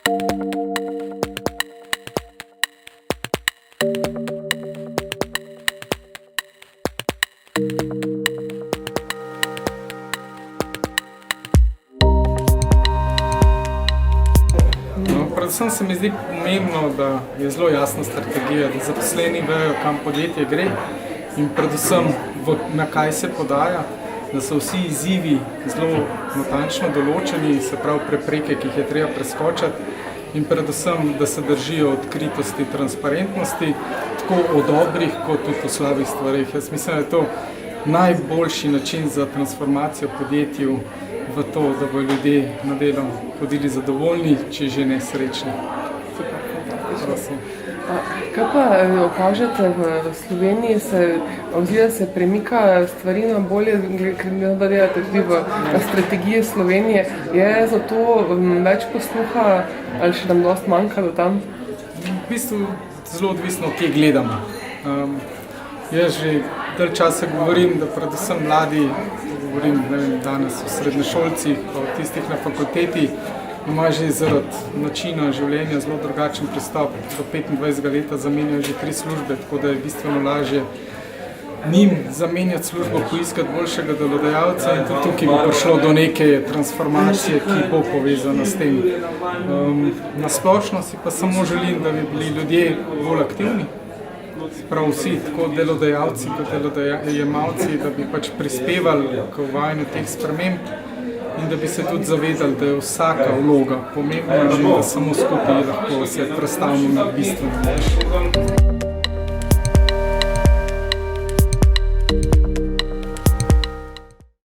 Predvsem se mi zdi pomembno, da je zelo jasna strategija, da zaposleni vejo, kam podjetje gre in predvsem na kaj se podaja, da so vsi izzivi zelo natančno določeni, se pravi prepreke, ki jih je treba preskočiti in predvsem, da se držijo odkritosti, transparentnosti, tako o dobrih kot tudi o slabih stvarih. Jaz mislim, da je to najboljši način za transformacijo podjetij v to, da bo ljudje na delo hodili zadovoljni, če že ne srečni. Kaj pa opažate v Sloveniji, se premika stvari na bolje, ker ne delate tudi v strategiji Slovenije, je za to več posluha ali še nam dosti manjka do tam? V bistvu zelo odvisno, kje gledamo. Jaz že dalj časa govorim, da predvsem mladi, govorim danes o srednješolcih, o tistih na fakulteti, ima že zaradi načina življenja zelo drugačen pristop. Do 25 leta zamenjajo že 3 službe, tako da je bistveno lažje njim zamenjati službo, poiskati boljšega delodajalca in tudi tukaj bo prišlo do neke transformacije, ki bo povezana s tem. Na splošno si pa samo želim, da bi bili ljudje bolj aktivni, prav vsi, tako delodajalci kot delodajemalci, da bi pač prispevali k uvajanju teh sprememb in da bi se tudi zavedali, da je vsaka vloga pomembna in da samo skupaj lahko se predstavimo na bistveno.